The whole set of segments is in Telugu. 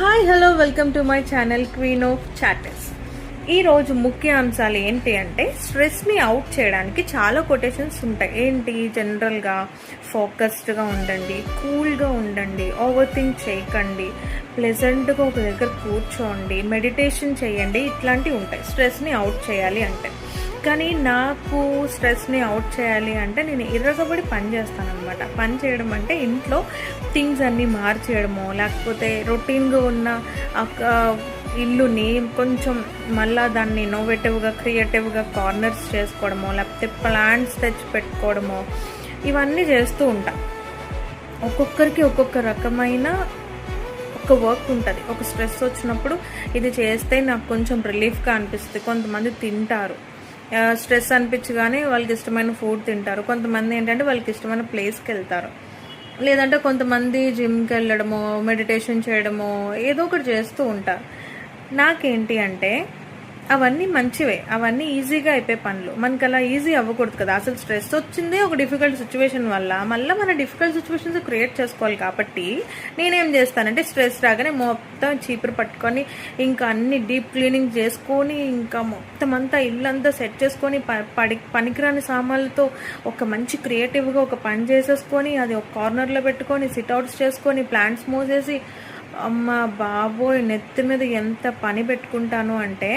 Hi hello welcome to my channel queen of chatters. ఈరోజు ముఖ్య అంశాలు ఏంటి అంటే స్ట్రెస్ని అవుట్ చేయడానికి చాలా కొటేషన్స్ ఉంటాయి. ఏంటి, జనరల్గా ఫోకస్డ్గా ఉండండి, కూల్గా ఉండండి, ఓవర్ థింక్ చేయకండి, ప్లెజెంట్గా ఒక దగ్గర కూర్చోండి, మెడిటేషన్ చేయండి, ఇట్లాంటివి ఉంటాయి స్ట్రెస్ని అవుట్ చేయాలి అంటే. కానీ నాకు స్ట్రెస్ని అవుట్ చేయాలి అంటే నేను ఇర్రగబడి పని చేస్తాను అనమాట. పని చేయడం అంటే ఇంట్లో థింగ్స్ అన్నీ మార్చేయడమో, లేకపోతే రొటీన్గా ఉన్న ఇల్లుని కొంచెం మళ్ళా దాన్ని ఇన్నోవేటివ్గా క్రియేటివ్గా కార్నర్స్ చేసుకోవడమో, లేకపోతే ప్లాంట్స్ తెచ్చి పెట్టుకోవడమో, ఇవన్నీ చేస్తూ ఉంటా. ఒక్కొక్కరికి ఒక్కొక్క రకమైన ఒక వర్క్ ఉంటుంది. ఒక స్ట్రెస్ వచ్చినప్పుడు ఇది చేస్తే నాకు కొంచెం రిలీఫ్గా అనిపిస్తుంది. కొంతమంది తింటారు, స్ట్రెస్ అనిపించగానే వాళ్ళకి ఇష్టమైన ఫుడ్ తింటారు. కొంతమంది ఏంటంటే వాళ్ళకి ఇష్టమైన ప్లేస్కి వెళ్తారు, లేదంటే కొంతమంది జిమ్కి వెళ్ళడమో, మెడిటేషన్ చేయడమో, ఏదో ఒకటి చేస్తూ ఉంటారు. నాకేంటి అంటే అవన్నీ మంచివే, అవన్నీ ఈజీగా అయిపోయే పనులు. మనకి అలా ఈజీ అవ్వకూడదు కదా. అసలు స్ట్రెస్ వచ్చిందే ఒక డిఫికల్ట్ సిచ్యువేషన్ వల్ల, మళ్ళీ మన డిఫికల్ట్ సిచ్యువేషన్స్ క్రియేట్ చేసుకోవాలి. కాబట్టి నేనేం చేస్తానంటే స్ట్రెస్ రాగానే మొత్తం చీపురు పట్టుకొని ఇంకా అన్ని డీప్ క్లీనింగ్ చేసుకొని ఇంకా మొత్తం అంతా ఇల్లంతా సెట్ చేసుకొని పనికిరాని సామాన్లతో ఒక మంచి క్రియేటివ్గా ఒక పని చేసేసుకొని అది ఒక కార్నర్లో పెట్టుకొని సిట్అవుట్స్ చేసుకొని ప్లాంట్స్ మోసేసి అమ్మ బాబోయ్ నెత్తి మీద ఎంత పని పెట్టుకుంటాను అంటే.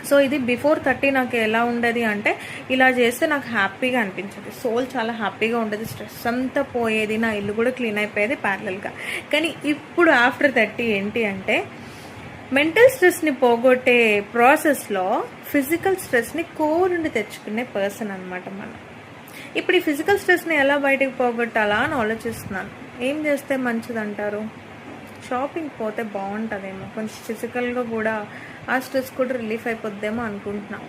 సో ఇది బిఫోర్ 30 నాకు ఎలా ఉండేది అంటే ఇలా చేస్తే నాకు హ్యాపీగా అనిపించేది, సోల్ చాలా హ్యాపీగా ఉండేది, స్ట్రెస్ అంతా పోయేది, నా ఇల్లు కూడా క్లీన్ అయిపోయేది ప్యారలల్గా. కానీ ఇప్పుడు ఆఫ్టర్ 30 ఏంటి అంటే మెంటల్ స్ట్రెస్ని పోగొట్టే ప్రాసెస్లో ఫిజికల్ స్ట్రెస్ని కోర్ నుండి తెచ్చుకునే పర్సన్ అనమాట మనం. ఇప్పుడు ఈ ఫిజికల్ స్ట్రెస్ని ఎలా బయటకు పోగొట్టాలా అని ఆలోచిస్తున్నాను. ఏం చేస్తే మంచిది అంటారు? షాపింగ్ పోతే బాగుంటుందేమో, కొంచెం ఫిజికల్గా కూడా ఆ స్ట్రెస్ కూడా రిలీఫ్ అయిపోద్దేమో అనుకుంటున్నాను.